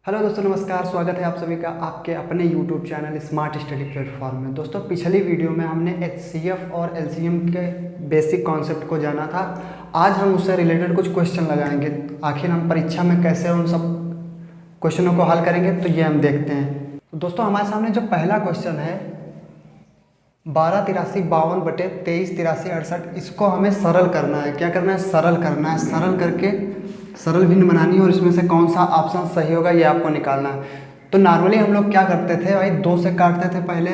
Hello दोस्तों, नमस्कार। स्वागत है आप सभी का आपके अपने YouTube channel smart study platform में। दोस्तों, पिछली वीडियो में हमने HCF और LCM के बेसिक कॉन्सेप्ट को जाना था। आज हम उससे रिलेटेड कुछ क्वेश्चन लगाएंगे। आखिर हम परीक्षा में कैसे उन सब क्वेश्चनों को हल करेंगे, तो ये हम देखते हैं। दोस्तों, हमारे सामने जो पहला क्वेश्चन है 1283/52/238368, इसको हमें सरल करना है। क्या करना है? सरल करना है। सरल करके सरल भिन्न बनानी है और इसमें से कौन सा ऑप्शन सही होगा ये आपको निकालना है। तो नॉर्मली हम लोग क्या करते थे भाई, 2 से काटते थे पहले,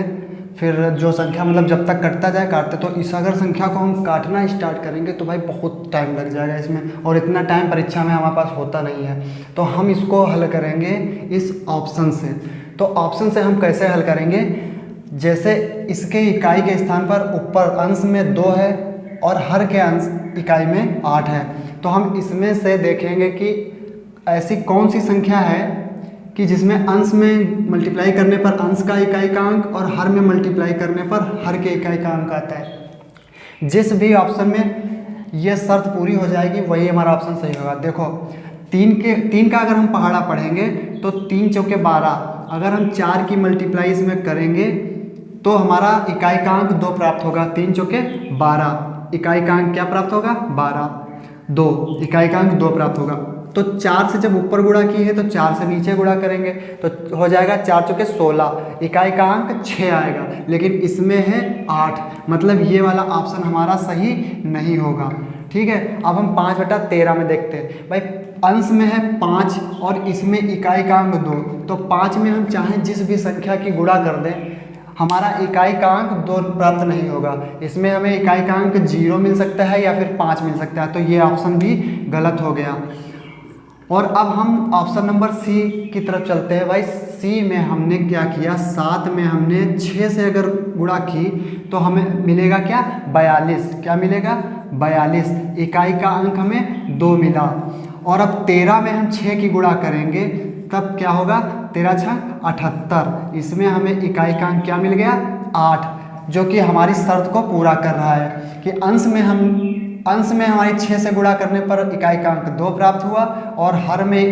फिर जो संख्या मतलब जब तक कटता जाए काटते। तो इस अगर संख्या को हम काटना स्टार्ट करेंगे तो भाई बहुत टाइम लग जाएगा इसमें, और इतना टाइम परीक्षा में हमारे पास होता नहीं है। तो हम इसको हल करेंगे इस ऑप्शन से। तो ऑप्शन से हम कैसे हल करेंगे? जैसे इसके इकाई के स्थान पर ऊपर अंश में 2 है और हर के अंश इकाई में 8 है। तो हम इसमें से देखेंगे कि ऐसी कौन सी संख्या है कि जिसमें अंश में मल्टीप्लाई करने पर अंश का इकाई का अंक और हर में मल्टीप्लाई करने पर हर के इकाई का अंक आता है। जिस भी ऑप्शन में ये शर्त पूरी हो जाएगी वही हमारा ऑप्शन सही होगा। देखो, 3 का अगर हम पहाड़ा पढ़ेंगे तो 3 चौके 12, अगर हम 4 की मल्टीप्लाई इसमें करेंगे तो हमारा इकाई का अंक 2 प्राप्त होगा। 3 चौके 12, इकाई का अंक क्या प्राप्त होगा? 12, 2, इकाई का अंक 2 प्राप्त होगा। तो 4 से जब ऊपर गुणा की है तो 4 से नीचे गुणा करेंगे तो हो जाएगा 4 चौके 16, इकाई का अंक 6 आएगा। लेकिन इसमें है 8, मतलब ये वाला ऑप्शन हमारा सही नहीं होगा। ठीक है, अब हम 5/13 में देखते हैं। भाई अंश में है 5 और इसमें इकाई का अंक 2, तो 5 में हम चाहें जिस भी संख्या की गुणा कर दें, हमारा इकाई का अंक 2 प्राप्त नहीं होगा। इसमें हमें इकाई का अंक 0 मिल सकता है या फिर 5 मिल सकता है। तो ये ऑप्शन भी गलत हो गया। और अब हम ऑप्शन नंबर सी की तरफ चलते हैं। भाई सी में हमने क्या किया, 7 में हमने 6 से अगर गुणा की तो हमें मिलेगा क्या? 42। क्या मिलेगा? 42, इकाई का अंक हमें 2 मिला। और अब 13 में हम 6 की गुणा करेंगे तब क्या होगा? 13 × 78, इसमें हमें इकाई का अंक क्या मिल गया? 8, जो कि हमारी शर्त को पूरा कर रहा है कि अंश में हमारी 6 से गुणा करने पर इकाई का अंक 2 प्राप्त हुआ और हर में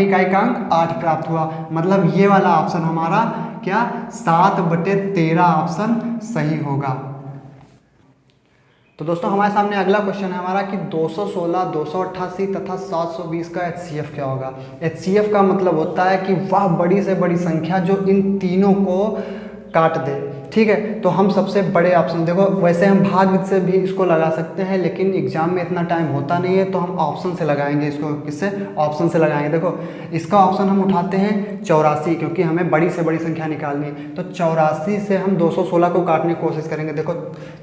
इकाई का अंक 8 प्राप्त हुआ। मतलब ये वाला ऑप्शन हमारा क्या? 7/13 ऑप्शन सही होगा। तो दोस्तों, हमारे सामने अगला क्वेश्चन है हमारा कि 216, 288 तथा 720 का HCF क्या होगा। HCF का मतलब होता है कि वह बड़ी से बड़ी संख्या जो इन तीनों को काट दे। ठीक है, तो हम सबसे बड़े ऑप्शन, देखो वैसे हम भाग से भी इसको लगा सकते हैं, लेकिन एग्जाम में इतना टाइम होता नहीं है तो हम ऑप्शन से लगाएंगे इसको। किससे? ऑप्शन से लगाएंगे। देखो, इसका ऑप्शन हम उठाते हैं 84, क्योंकि हमें बड़ी से बड़ी संख्या निकालनी है। तो 84 से हम 216 को काटने की कोशिश करेंगे। देखो,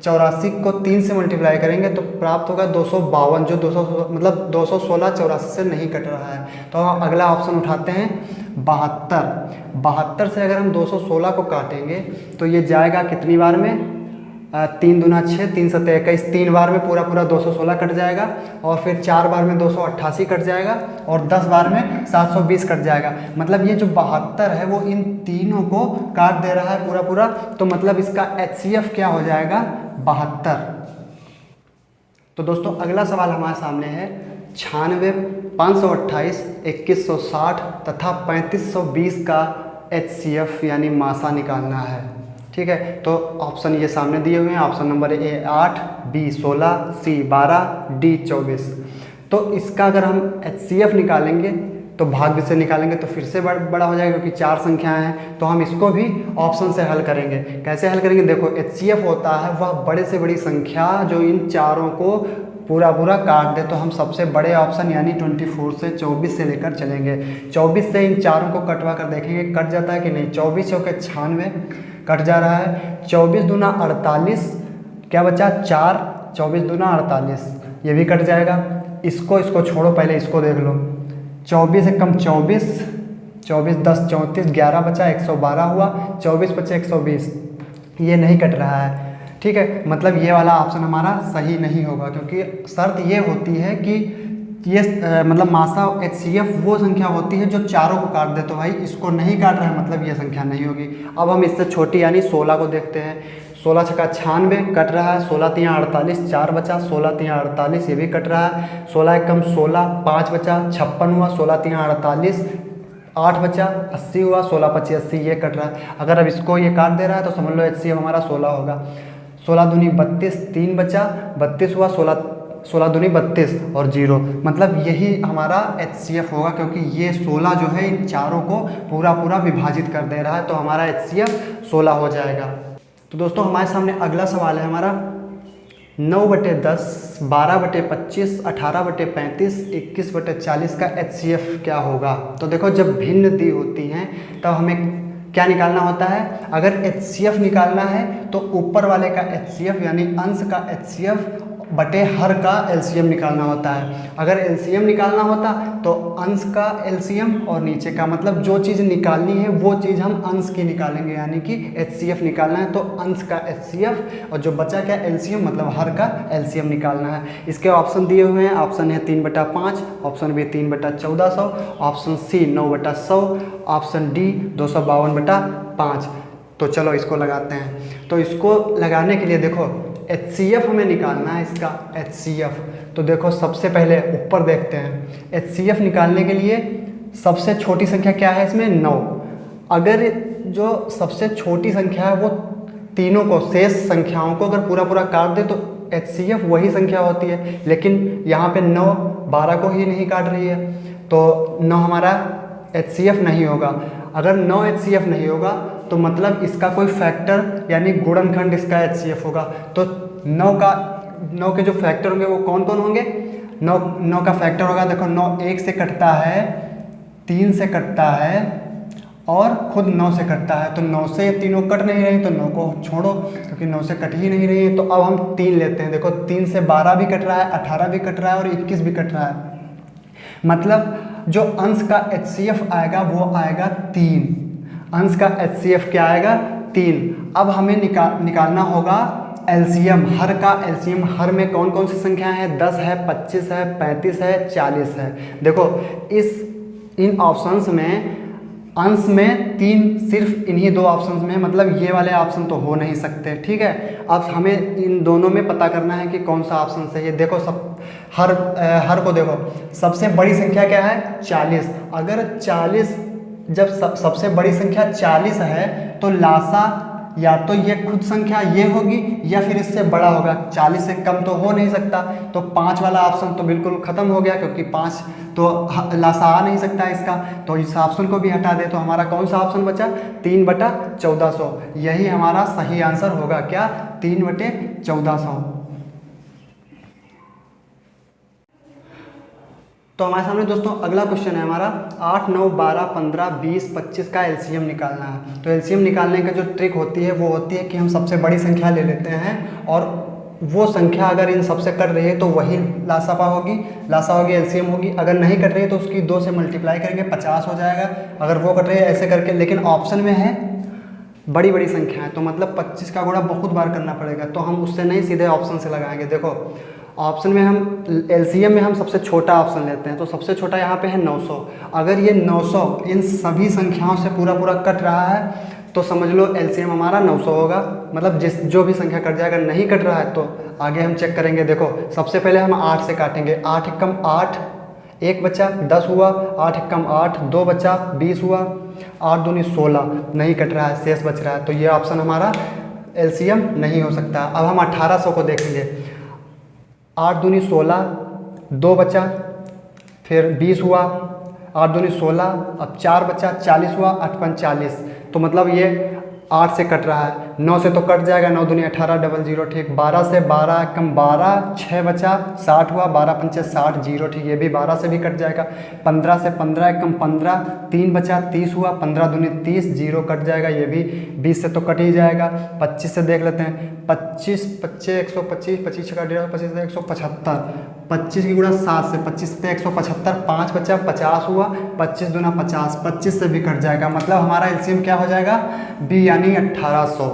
84 को 3 से मल्टीप्लाई करेंगे तो प्राप्त होगा 252, जो 216 84 से नहीं कट रहा है। तो हम अगला ऑप्शन उठाते हैं 72 से अगर हम 216 को काटेंगे तो ये जाएगा कितनी बार में? 3 दूना 6, 3 7 21, 3 बार में पूरा 216 कट जाएगा, और फिर 4 बार में 288 कट जाएगा, और 10 बार में 720 कट जाएगा। मतलब ये जो 72 है वो इन तीनों को काट दे रहा है पूरा। तो मतलब इसका HCF क्या हो जाएगा? 72। तो दोस्तों, अगला सवाल हमारे सामने है 96, 528, 2160 तथा 3520 का HCF यानी मासा निकालना है। ठीक है, तो ऑप्शन ये सामने दिए हुए हैं। Option number A 8, B 16, C 12, D 24। तो इसका अगर हम HCF निकालेंगे तो भाग्य से निकालेंगे तो फिर से बड़ा हो जाएगा, क्योंकि 4 संख्याएं हैं। तो हम इसको भी ऑप्शन से हल करेंगे। कैसे हल करेंगे? देखो, HCF होता है वह बड़े से बड़ी संख्या जो इन चारों को पूरा काट दे। तो हम सबसे बड़े ऑप्शन यानी 24 से 24 से लेकर चलेंगे। 24 से इन चारों को कटवा कर देखेंगे कट जाता है कि नहीं। 24 चौके 96 कट जा रहा है। 24 दूना 48, क्या बचा? 4, 24 दूना 48, ये भी कट जाएगा। इसको छोड़ो, पहले इसको देख लो। 24 से कम 24, 24 10 34, 11 बचा, 112 हुआ, 24 बचे 120, ये नहीं कट रहा है। ठीक है, मतलब ये वाला ऑप्शन हमारा सही नहीं होगा, क्योंकि शर्त ये होती है कि ये मतलब मासा HCF वो संख्या होती है जो चारों को काट दे। तो भाई इसको नहीं काट रहा है, मतलब ये संख्या नहीं होगी। अब हम इससे छोटी यानी 16 को देखते हैं। 16 छक्का 96 कट रहा है। 16 तियाँ 48, 4 बचा। 16 तियाँ 48, ये भी कट रहा है। 16 एकम 16, 5 बचा, 56 हुआ। 16 तियाँ 48, 8 बचा, 80 हुआ, 16 25 80, ये कट रहा है। अगर अब इसको ये काट दे रहा है तो समझ लो HCF हमारा 16 होगा। 16 दूनी 32, 3 बचा, 32 हुआ, 16 दूनी 32 और 0, मतलब यही हमारा HCF होगा, क्योंकि ये 16 जो है इन चारों को पूरा पूरा विभाजित कर दे रहा है, तो हमारा HCF 16 हो जाएगा। तो दोस्तों हमारे सामने अगला सवाल है हमारा 9/10, 12/25, 18/35, 21/40 का HCF क्या होगा। तो देखो जब भिन्न दी होती हैं तब हमें क्या निकालना होता है। अगर HCF निकालना है तो ऊपर वाले का HCF यानी अंश का HCF बटे हर का LCM निकालना होता है। अगर LCM निकालना होता तो अंश का LCM और नीचे का, मतलब जो चीज़ निकालनी है वो चीज़ हम अंश की निकालेंगे, यानी कि HCF निकालना है तो अंश का HCF और जो बचा क्या LCM मतलब हर का LCM निकालना है। इसके ऑप्शन दिए हुए हैं, ऑप्शन है 3/5, option B 3/1400, option C 9/100, option D 252/5। तो चलो इसको लगाते हैं। तो इसको लगाने के लिए देखो HCF हमें निकालना है, इसका HCF। तो देखो सबसे पहले ऊपर देखते हैं। HCF निकालने के लिए सबसे छोटी संख्या क्या है इसमें, 9। अगर जो सबसे छोटी संख्या है वो तीनों को, शेष संख्याओं को अगर पूरा पूरा काट दे तो HCF वही संख्या होती है, लेकिन यहाँ पे 9 12 को ही नहीं काट रही है, तो 9 हमारा HCF नहीं होगा। अगर 9 HCF नहीं होगा तो मतलब इसका कोई फैक्टर यानी गुणनखंड इसका HCF होगा। तो 9 के जो फैक्टर होंगे वो कौन कौन होंगे। 9 का फैक्टर होगा, देखो 9 1 से कटता है, 3 से कटता है और खुद 9 से कटता है। तो 9 से ये तीनों कट नहीं रही तो 9 को छोड़ो, क्योंकि 9 से कट ही नहीं रही है। तो अब हम 3 लेते हैं। देखो 3 से 12 भी कट रहा है, 18 भी कट रहा है और 21 भी कट रहा है। मतलब जो अंश का HCF आएगा वो आएगा 3। अंश का HCF क्या आएगा, 3। अब हमें निकालना होगा LCM, हर का LCM। हर में कौन कौन सी संख्या है, 10 है, 25 है, 35 है, 40 है। देखो इन ऑप्शंस में अंश में 3 सिर्फ इन्हीं 2 ऑप्शंस में, मतलब ये वाले ऑप्शन तो हो नहीं सकते, ठीक है। अब हमें इन दोनों में पता करना है कि कौन सा ऑप्शन सही है। देखो हर को देखो, सबसे बड़ी संख्या क्या है, 40। अगर 40 जब सबसे बड़ी संख्या 40 है तो लासा या तो ये खुद संख्या ये होगी या फिर इससे बड़ा होगा। 40 से कम तो हो नहीं सकता, तो 5 वाला ऑप्शन तो बिल्कुल ख़त्म हो गया, क्योंकि 5 तो लासा आ नहीं सकता इसका। तो इस ऑप्शन को भी हटा दे तो हमारा कौन सा ऑप्शन बचा, 3/1400। यही हमारा सही आंसर होगा, क्या, 3/1400। तो हमारे सामने दोस्तों अगला क्वेश्चन है हमारा 8, 9, 12, 15, 20, 25 का LCM निकालना है। तो LCM निकालने का जो ट्रिक होती है वो होती है कि हम सबसे बड़ी संख्या ले लेते हैं और वो संख्या अगर इन सबसे कट रही है तो वही लासा होगी, LCM होगी। अगर नहीं कट रही है तो उसकी 2 से मल्टीप्लाई करेंगे, 50 हो जाएगा। अगर वो कट रही है ऐसे करके, लेकिन ऑप्शन में है बड़ी बड़ी संख्या है तो मतलब 25 का गुणा बहुत बार करना पड़ेगा, तो हम उससे नहीं सीधे ऑप्शन से लगाएंगे। देखो ऑप्शन में हम LCM में हम सबसे छोटा ऑप्शन लेते हैं, तो सबसे छोटा यहाँ पे है 900। अगर ये 900 इन सभी संख्याओं से पूरा पूरा कट रहा है तो समझ लो LCM हमारा 900 होगा, मतलब जो भी संख्या कट जाए। अगर नहीं कट रहा है तो आगे हम चेक करेंगे। देखो सबसे पहले हम 8 से काटेंगे, 8 एकम 8, 1 बचा, 10 हुआ, 8 एकम 8, 2 बचा, 20 हुआ, 8 दूनी 16, नहीं कट रहा है, शेष बच रहा है, तो ये ऑप्शन हमारा LCM नहीं हो सकता। अब हम 1800 को देखेंगे, 8 दूनी 16, 2 बचा, फिर 20 हुआ, 8 दूनी 16, अब 4 बचा, 40 हुआ, 8 पंच 40, तो मतलब ये 8 से कट रहा है। 9 से तो कट जाएगा, 9 दूनी 18, 00 ठीक। 12 से 12 कम 12, 6 बचा, 60 हुआ, 12 पंचे 60, 0 ठीक, ये भी 12 से भी कट जाएगा। 15 से 15 कम 15, 3 बचा, 30 हुआ, 15 दूनी 30, 0 कट जाएगा, ये भी 20 से तो कट ही जाएगा। 25 से देख लेते हैं, 25 पच्चे 125, 25 का 150, 25 से 175, 25 की गुणा 7 से, 25 से 175, 5 बचा, 50 हुआ, 25 दूना 50, 25 से भी कट जाएगा, मतलब हमारा LCM क्या हो जाएगा, बी यानी 1800।